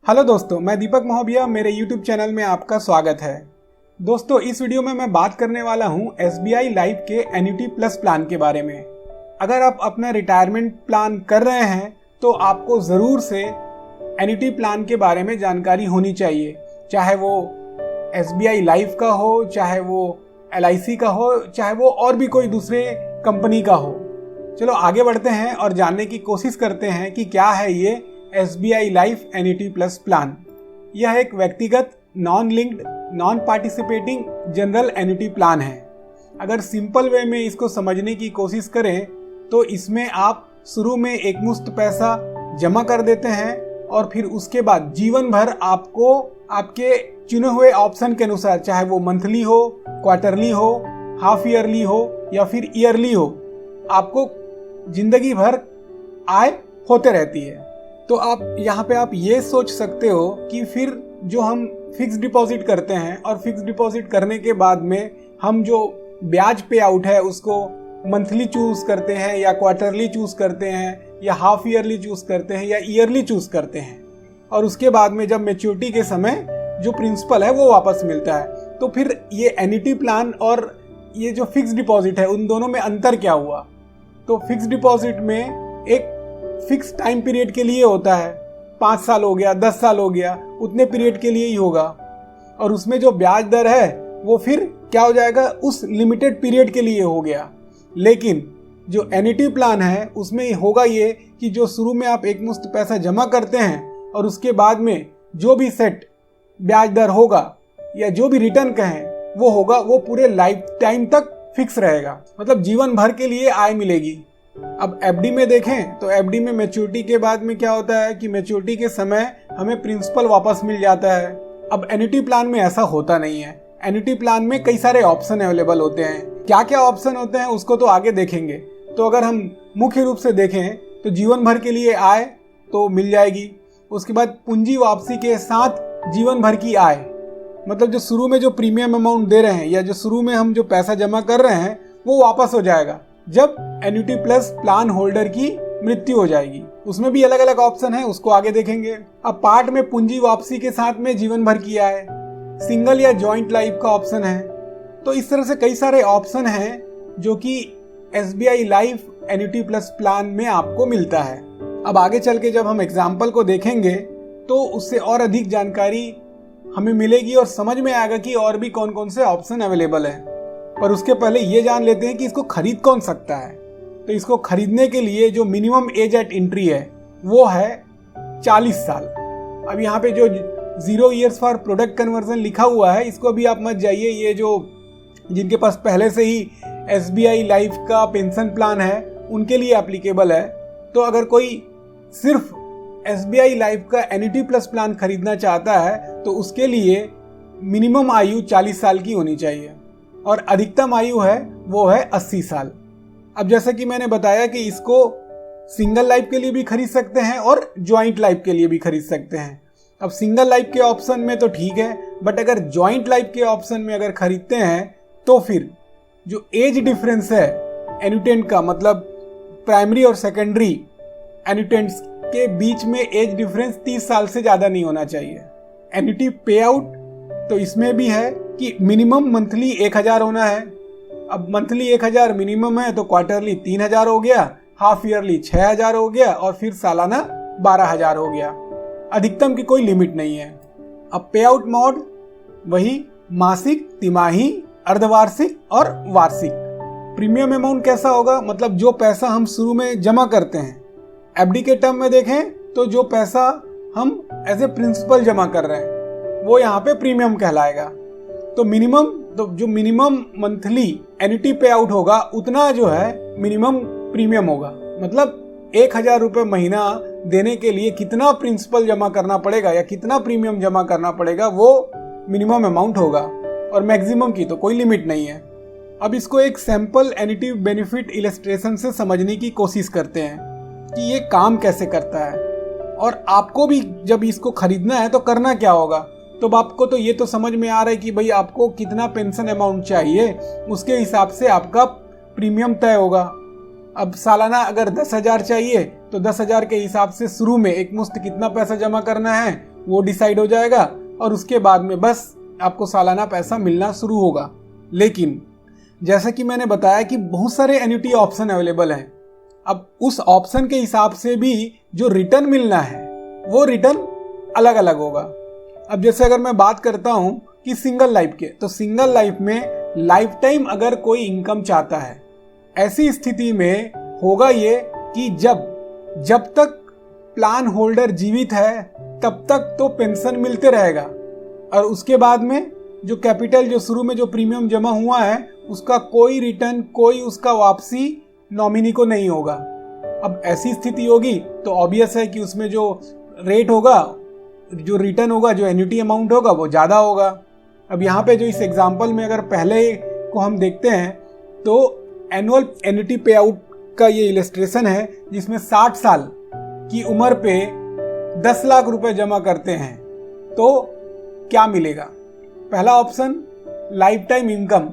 Hello दोस्तों, मैं दीपक महोबिया, मेरे YouTube चैनल में आपका स्वागत है। दोस्तों, इस वीडियो में मैं बात करने वाला हूं SBI लाइफ के एन्युटी प्लस प्लान के बारे में। अगर आप अपना रिटायरमेंट प्लान कर रहे हैं तो आपको ज़रूर से एन्युटी प्लान के बारे में जानकारी होनी चाहिए, चाहे वो SBI लाइफ का हो, चाहे वो LIC का हो, चाहे वो और भी कोई दूसरे कंपनी का हो। चलो आगे बढ़ते हैं और जानने की कोशिश करते हैं कि क्या है ये SBI life annuity plus plan. यह एक व्यक्तिगत non linked non participating general annuity plan है। अगर सिंपल वे में इसको समझने की कोशिश करें तो इसमें आप शुरू में एक मुश्त पैसा जमा कर देते हैं और फिर उसके बाद जीवन भर आपको आपके चुने हुए ऑप्शन के अनुसार, चाहे वो मंथली हो, क्वार्टरली हो, हाफ ईयरली हो या फिर ईयरली हो, आपको जिंदगी भर आय होते रहती है। तो आप यहाँ पे आप ये सोच सकते हो कि फिर जो हम फिक्स डिपॉजिट करते हैं और फिक्स डिपॉजिट करने के बाद में हम जो ब्याज पे आउट है उसको मंथली चूज करते हैं या क्वार्टरली चूज करते हैं या हाफ ईयरली चूज करते हैं या ईयरली चूज करते हैं, और उसके बाद में जब मैच्योरिटी के समय जो प्रिंसिपल है वो वापस मिलता है। तो फिर ये एन्युटी प्लान और ये जो फिक्स डिपॉजिट है उन दोनों में अंतर क्या हुआ? तो फिक्स डिपॉजिट में एक फिक्स टाइम पीरियड के लिए होता है, 5 साल हो गया, 10 साल हो गया, उतने पीरियड के लिए ही होगा, और उसमें जो ब्याज दर है वो फिर क्या हो जाएगा, उस लिमिटेड पीरियड के लिए हो गया। लेकिन जो एन्युटी प्लान है उसमें होगा ये कि जो शुरू में आप एक मुश्त पैसा जमा करते हैं और उसके बाद में जो भी सेट ब्याज दर होगा या जो भी रिटर्न कहें वो होगा, वो पूरे लाइफ टाइम तक फिक्स रहेगा, मतलब जीवन भर के लिए आय मिलेगी। अब FD में देखें तो FD में मैच्योरिटी के बाद में क्या होता है कि मैच्योरिटी के समय हमें प्रिंसिपल वापस मिल जाता है। अब एन्युटी प्लान में ऐसा होता नहीं है। एन्युटी प्लान में कई सारे ऑप्शन अवेलेबल होते हैं। क्या क्या ऑप्शन होते हैं उसको तो आगे देखेंगे। तो अगर हम मुख्य रूप से देखें तो जीवन भर के लिए आय तो मिल जाएगी। उसके बाद पूंजी वापसी के साथ जीवन भर की आय, मतलब जो शुरू में जो प्रीमियम अमाउंट दे रहे हैं या जो शुरू में हम जो पैसा जमा कर रहे हैं वो वापस हो जाएगा जब एन्युटी प्लस प्लान होल्डर की मृत्यु हो जाएगी। उसमें भी अलग अलग ऑप्शन है, उसको आगे देखेंगे। अब पार्ट में पूंजी वापसी के साथ में जीवन भर की आय, सिंगल या जॉइंट लाइफ का ऑप्शन है। तो इस तरह से कई सारे ऑप्शन हैं जो कि SBI life annuity plus plan में आपको मिलता है। अब आगे चल के जब हम एग्जाम्पल को देखेंगे तो उससे और अधिक जानकारी हमें मिलेगी और समझ में आएगा कि और भी कौन कौन से ऑप्शन अवेलेबल है। पर उसके पहले ये जान लेते हैं कि इसको खरीद कौन सकता है। तो इसको खरीदने के लिए जो मिनिमम एज एट एंट्री है वो है 40 साल। अब यहाँ पे जो 0 years फॉर प्रोडक्ट कन्वर्जन लिखा हुआ है इसको भी आप मत जाइए। ये जो जिनके पास पहले से ही SBI लाइफ का पेंशन प्लान है उनके लिए एप्लीकेबल है। तो अगर कोई सिर्फ SBI लाइफ का एन्युटी प्लस प्लान खरीदना चाहता है तो उसके लिए मिनिमम आयु 40 साल की होनी चाहिए और अधिकतम आयु है वो है 80 साल। अब जैसा कि मैंने बताया कि इसको सिंगल लाइफ के लिए भी खरीद सकते हैं और ज्वाइंट लाइफ के लिए भी खरीद सकते हैं। अब सिंगल लाइफ के ऑप्शन में तो ठीक है, बट अगर ज्वाइंट लाइफ के ऑप्शन में अगर खरीदते हैं तो फिर जो एज डिफरेंस है एन्युटेंट का, मतलब प्राइमरी और सेकेंडरी एन्युटेंट्स के बीच में एज डिफरेंस 30 साल से ज़्यादा नहीं होना चाहिए। एन्युटी पे आउट तो इसमें भी है कि मिनिमम मंथली 1000 होना है। अब मंथली 1000 मिनिमम है तो क्वार्टरली 3000 हो गया, हाफ ईयरली 6000 हो गया और फिर सालाना 12000 हो गया। अधिकतम की कोई लिमिट नहीं है। अब पे आउट मोड वही मासिक, तिमाही, अर्धवार्षिक और वार्षिक। प्रीमियम अमाउंट कैसा होगा, मतलब जो पैसा हम शुरू में जमा करते हैं, FD के टर्म में देखें तो जो पैसा हम एज ए प्रिंसिपल जमा कर रहे हैं वो यहाँ पे प्रीमियम कहलाएगा। तो जो मिनिमम मंथली एन्युटी पे आउट होगा उतना जो है मिनिमम प्रीमियम होगा। मतलब 1000 रुपये महीना देने के लिए कितना प्रिंसिपल जमा करना पड़ेगा या कितना प्रीमियम जमा करना पड़ेगा वो मिनिमम अमाउंट होगा, और मैक्सिमम की तो कोई लिमिट नहीं है। अब इसको एक सैंपल एन्युटी बेनिफिट इलस्ट्रेशन से समझने की कोशिश करते हैं कि ये काम कैसे करता है और आपको भी जब इसको खरीदना है तो करना क्या होगा। तो आपको तो ये तो समझ में आ रहा है कि भाई आपको कितना पेंशन अमाउंट चाहिए, उसके हिसाब से आपका प्रीमियम तय होगा। अब सालाना अगर 10,000 चाहिए तो 10,000 के हिसाब से शुरू में एक मुश्त कितना पैसा जमा करना है वो डिसाइड हो जाएगा और उसके बाद में बस आपको सालाना पैसा मिलना शुरू होगा। लेकिन जैसे कि मैंने बताया कि बहुत सारे एन्युटी ऑप्शन अवेलेबल हैं। अब उस ऑप्शन के हिसाब से भी जो रिटर्न मिलना है वो रिटर्न अलग अलग होगा। अब जैसे अगर मैं बात करता हूं कि सिंगल लाइफ के, तो सिंगल लाइफ में लाइफ टाइम अगर कोई इनकम चाहता है, ऐसी स्थिति में होगा ये कि जब तक प्लान होल्डर जीवित है तब तक तो पेंशन मिलते रहेगा और उसके बाद में जो कैपिटल, जो शुरू में जो प्रीमियम जमा हुआ है, उसका कोई रिटर्न, कोई उसका वापसी नॉमिनी को नहीं होगा। अब ऐसी स्थिति होगी तो ऑब्वियस है कि उसमें जो रेट होगा, जो रिटर्न होगा, जो एन्युटी अमाउंट होगा वो ज़्यादा होगा। अब यहाँ पे जो इस एग्जांपल में अगर पहले को हम देखते हैं तो एनुअल एन्युटी पे आउट का ये इलस्ट्रेशन है जिसमें 60 साल की उम्र पे 10 लाख रुपए जमा करते हैं तो क्या मिलेगा। पहला ऑप्शन लाइफ टाइम इनकम।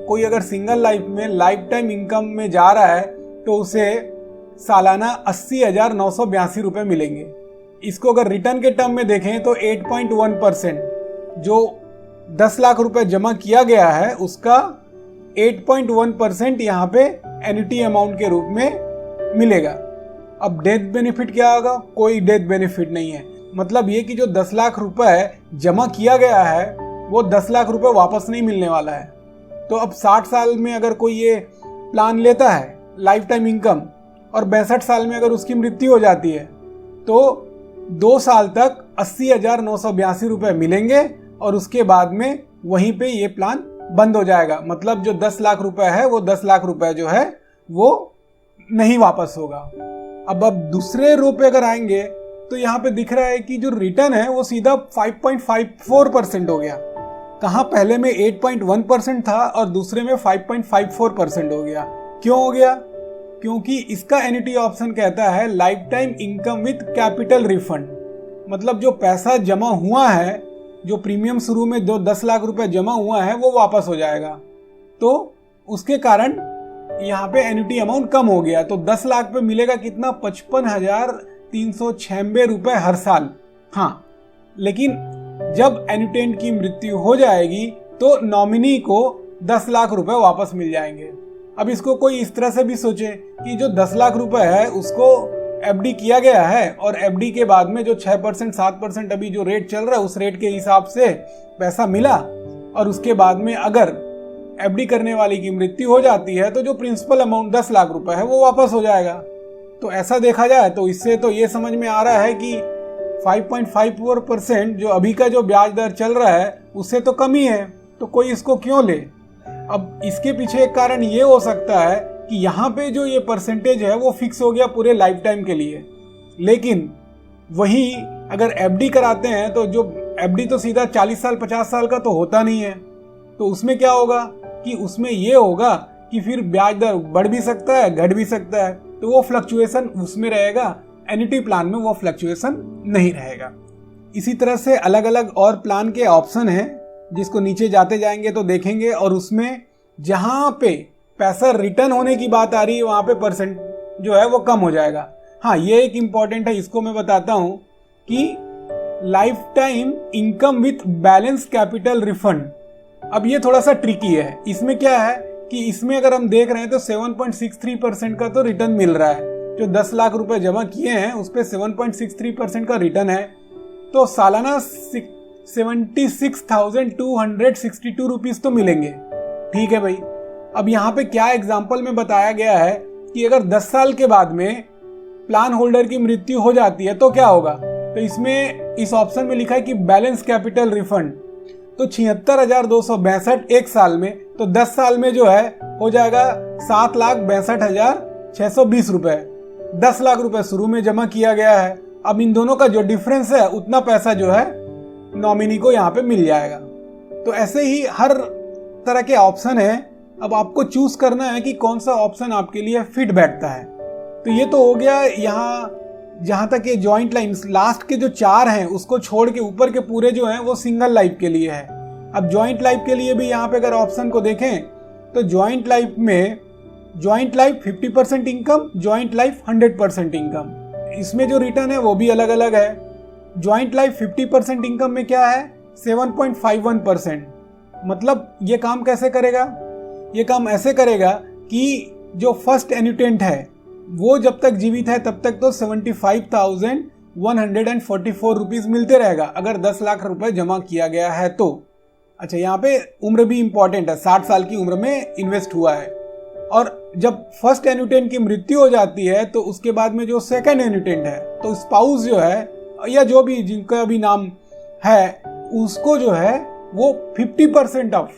कोई अगर सिंगल लाइफ में लाइफ टाइम इनकम में जा रहा है तो उसे सालाना 80,982 रुपये मिलेंगे। इसको अगर रिटर्न के टर्म में देखें तो 8.1% जो 10 लाख रुपए जमा किया गया है उसका 8.1% यहाँ पे एन्युटी अमाउंट के रूप में मिलेगा। अब डेथ बेनिफिट क्या होगा? कोई डेथ बेनिफिट नहीं है। मतलब ये कि जो 10 लाख रुपए जमा किया गया है वो 10 लाख रुपए वापस नहीं मिलने वाला है। तो अब 60 साल में अगर कोई ये प्लान लेता है लाइफ टाइम इनकम और 62 साल में अगर उसकी मृत्यु हो जाती है तो 2 साल तक 80,982 रुपये मिलेंगे और उसके बाद में वहीं पे ये प्लान बंद हो जाएगा। मतलब जो 10 लाख रुपए है वो 10 लाख रुपए जो है वो नहीं वापस होगा। अब दूसरे रो पे अगर आएंगे तो यहाँ पे दिख रहा है कि जो रिटर्न है वो सीधा 5.54% हो गया। कहाँ पहले में 8.1% था और दूसरे में 5.54% हो गया। क्यों हो गया? क्योंकि इसका एन्युटी ऑप्शन कहता है life time income with capital refund. मतलब जो पैसा जमा हुआ है, जो प्रीमियम शुरू में जो 10 लाख रुपए जमा हुआ है वो वापस हो जाएगा। तो उसके कारण यहाँ पे एन्युटी अमाउंट कम हो गया। तो 10 लाख पे मिलेगा कितना? 55,396 रुपए हर साल। हाँ, लेकिन जब एन्युटेंट की मृत्यु हो जाएगी तो नॉमिनी को 10 लाख रुपए वापस मिल जाएंगे। अब इसको कोई इस तरह से भी सोचे कि जो 10 लाख रुपए है उसको एफडी किया गया है और एफडी के बाद में जो 6% 7% अभी जो रेट चल रहा है उस रेट के हिसाब से पैसा मिला और उसके बाद में अगर एफडी करने वाले की मृत्यु हो जाती है तो जो प्रिंसिपल अमाउंट 10 लाख रुपए है वो वापस हो जाएगा। तो ऐसा देखा जाए तो इससे तो ये समझ में आ रहा है कि 5.54% जो अभी का जो ब्याज दर चल रहा है उससे तो कम ही है, तो कोई इसको क्यों ले। अब इसके पीछे एक कारण ये हो सकता है कि यहाँ पे जो ये परसेंटेज है वो फिक्स हो गया पूरे लाइफ टाइम के लिए। लेकिन वही अगर एफडी कराते हैं तो जो एफडी तो सीधा 40 साल 50 साल का तो होता नहीं है। तो उसमें क्या होगा कि उसमें ये होगा कि फिर ब्याज दर बढ़ भी सकता है, घट भी सकता है। तो वो फ्लक्चुएशन उसमें रहेगा, एन्युटी प्लान में वो फ्लक्चुएशन नहीं रहेगा। इसी तरह से अलग अलग और प्लान के ऑप्शन हैं जिसको नीचे जाते जाएंगे तो देखेंगे और उसमें जहाँ पे पैसा रिटर्न होने की बात आ रही है वहाँ पे परसेंट जो है वो कम हो जाएगा। हाँ, ये एक इम्पॉर्टेंट है, इसको मैं बताता हूँ कि life time income with balance capital refund. अब ये थोड़ा सा ट्रिकी है। इसमें क्या है कि इसमें अगर हम देख रहे हैं तो 7.63% का तो रिटर्न मिल रहा है। जो 10 लाख रुपए जमा किए हैं उस पर 7.63% का रिटर्न है। तो सालाना 76,262 रुपीज तो मिलेंगे। ठीक है भाई। अब यहाँ पे क्या एग्जाम्पल में बताया गया है कि अगर 10 साल के बाद में प्लान होल्डर की मृत्यु हो जाती है तो क्या होगा। तो इसमें इस ऑप्शन में लिखा है कि बैलेंस कैपिटल रिफंड। तो 76,262 एक साल में, तो 10 साल में जो है हो जाएगा 7,62,620 रुपए। 10 लाख रुपए शुरू में जमा किया गया है। अब इन दोनों का जो डिफरेंस है उतना पैसा जो है नॉमिनी को यहाँ पे मिल जाएगा। तो ऐसे ही हर तरह के ऑप्शन है। अब आपको चूज करना है कि कौन सा ऑप्शन आपके लिए फिट बैठता है। तो ये तो हो गया यहाँ जहाँ तक ये जॉइंट लाइफ, लास्ट के जो 4 हैं उसको छोड़ के ऊपर के पूरे जो हैं वो सिंगल लाइफ के लिए है। अब जॉइंट लाइफ के लिए भी यहाँ पे अगर ऑप्शन को देखें तो जॉइंट लाइफ में joint life 50% income, joint life 100% income. इसमें जो रिटर्न है वो भी अलग अलग है। जॉइंट लाइफ 50% इनकम में क्या है 7.51%। मतलब ये काम कैसे करेगा? ये काम ऐसे करेगा कि जो फर्स्ट एन्यूटेंट है वो जब तक जीवित है तब तक तो 75,144 रुपीज मिलते रहेगा अगर 10 लाख रुपए जमा किया गया है तो। अच्छा, यहाँ पे उम्र भी इंपॉर्टेंट है, 60 साल की उम्र में इन्वेस्ट हुआ है। और जब फर्स्ट एन्यूटेंट की मृत्यु हो जाती है तो उसके बाद में जो सेकंड एन्यूटेंट है तो स्पाउस जो है या जो भी जिनका भी नाम है उसको जो है वो 50% ऑफ,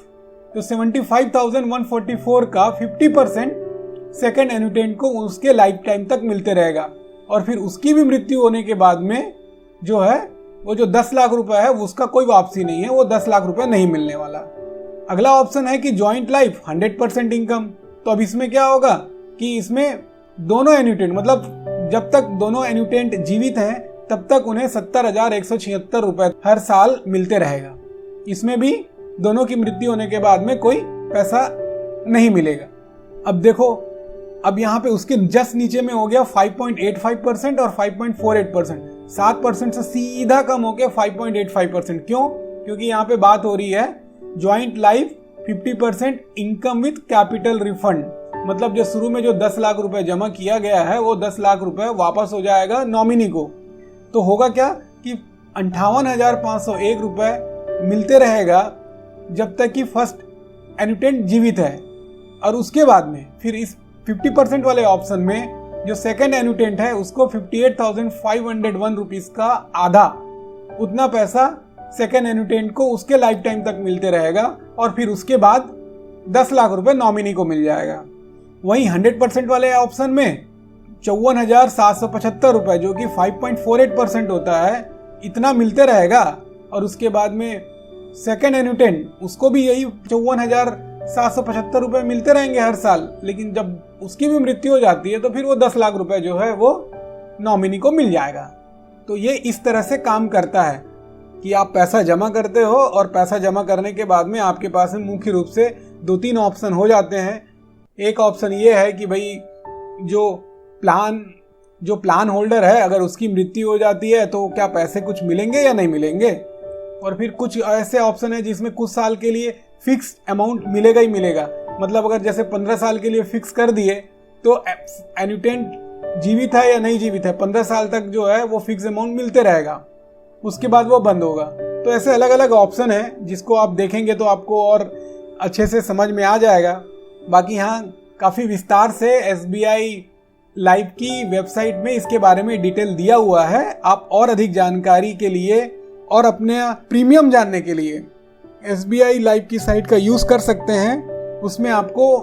तो 75,144 का 50% सेकंड एन्यूटेंट को उसके लाइफ टाइम तक मिलते रहेगा। और फिर उसकी भी मृत्यु होने के बाद में जो है वो जो 10 लाख रुपए है उसका कोई वापसी नहीं है, वो 10 लाख रुपए नहीं मिलने वाला। अगला ऑप्शन है कि जॉइंट लाइफ 100% इनकम। तो अब इसमें क्या होगा कि इसमें दोनों एन्यूटेंट, मतलब जब तक दोनों एन्यूटेंट जीवित हैं तब तक उन्हें 70,176 रुपए हर साल मिलते रहेगा। इसमें भी दोनों की मृत्यु होने के बाद में कोई पैसा नहीं मिलेगा। अब देखो, अब यहाँ पे उसके जस्ट नीचे में हो गया 5.85% और 5.48%, 7% से सीधा कम हो गया 5.85%। क्यों? क्योंकि यहाँ पे बात हो रही है joint life 50% income with capital refund. मतलब जो शुरू में जो 10 लाख रुपए जमा किया गया है वो 10 लाख रुपए वापस हो जाएगा नॉमिनी को। तो होगा क्या कि 58,501 रुपए मिलते रहेगा जब तक कि फर्स्ट एन्यूटेंट जीवित है। और उसके बाद में फिर इस 50% वाले ऑप्शन में जो सेकंड एन्यूटेंट है उसको 58,501 रुपीज का आधा उतना पैसा सेकंड एन्यूटेंट को उसके लाइफ टाइम तक मिलते रहेगा और फिर उसके बाद 10 लाख रुपए नॉमिनी को मिल जाएगा। वहीं 100% वाले ऑप्शन में 54,775 रुपए जो कि 5.48% होता है इतना मिलते रहेगा। और उसके बाद में सेकंड एन्यूटेंट उसको भी यही 54,775 रुपए मिलते रहेंगे हर साल, लेकिन जब उसकी भी मृत्यु हो जाती है तो फिर वो 10 लाख रुपए जो है वो नॉमिनी को मिल जाएगा। तो ये इस तरह से काम करता है कि आप पैसा जमा करते हो और पैसा जमा करने के बाद में आपके पास में मुख्य रूप से 2-3 ऑप्शन हो जाते हैं। एक ऑप्शन ये है कि भाई जो प्लान होल्डर है अगर उसकी मृत्यु हो जाती है तो क्या पैसे कुछ मिलेंगे या नहीं मिलेंगे। और फिर कुछ ऐसे ऑप्शन है जिसमें कुछ साल के लिए फिक्स अमाउंट मिलेगा ही मिलेगा। मतलब अगर जैसे 15 साल के लिए फिक्स कर दिए तो एन्यूटेंट जीवित है या नहीं जीवित है 15 साल तक जो है वो फिक्स अमाउंट मिलते रहेगा, उसके बाद वो बंद होगा। तो ऐसे अलग अलग ऑप्शन है जिसको आप देखेंगे तो आपको और अच्छे से समझ में आ जाएगा। बाकी यहाँ काफ़ी विस्तार से SBI लाइफ की वेबसाइट में इसके बारे में डिटेल दिया हुआ है। आप और अधिक जानकारी के लिए और अपने प्रीमियम जानने के लिए SBI लाइफ की साइट का यूज़ कर सकते हैं। उसमें आपको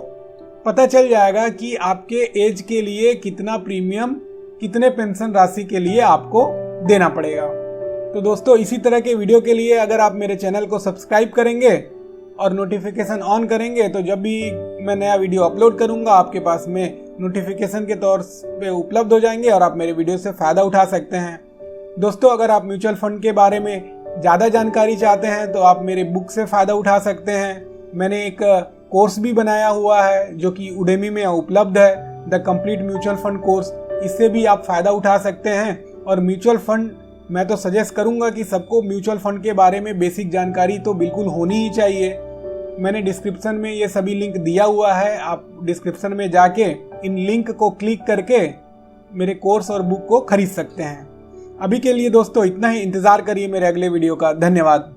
पता चल जाएगा कि आपके एज के लिए कितना प्रीमियम, कितने पेंशन राशि के लिए आपको देना पड़ेगा। तो दोस्तों, इसी तरह के वीडियो के लिए अगर आप मेरे चैनल को सब्सक्राइब करेंगे और नोटिफिकेशन ऑन करेंगे तो जब भी मैं नया वीडियो अपलोड करूंगा आपके पास में नोटिफिकेशन के तौर पे उपलब्ध हो जाएंगे और आप मेरे वीडियो से फ़ायदा उठा सकते हैं। दोस्तों, अगर आप म्यूचुअल फंड के बारे में ज़्यादा जानकारी चाहते हैं तो आप मेरे बुक से फ़ायदा उठा सकते हैं। मैंने एक कोर्स भी बनाया हुआ है जो कि उडेमी में उपलब्ध है, the complete mutual fund course. इससे भी आप फ़ायदा उठा सकते हैं। और म्यूचुअल फंड मैं तो सजेस्ट करूंगा कि सबको म्यूचुअल फंड के बारे में बेसिक जानकारी तो बिल्कुल होनी ही चाहिए। मैंने डिस्क्रिप्शन में ये सभी लिंक दिया हुआ है, आप डिस्क्रिप्शन में जाके इन लिंक को क्लिक करके मेरे कोर्स और बुक को खरीद सकते हैं। अभी के लिए दोस्तों इतना ही, इंतज़ार करिए मेरे अगले वीडियो का। धन्यवाद।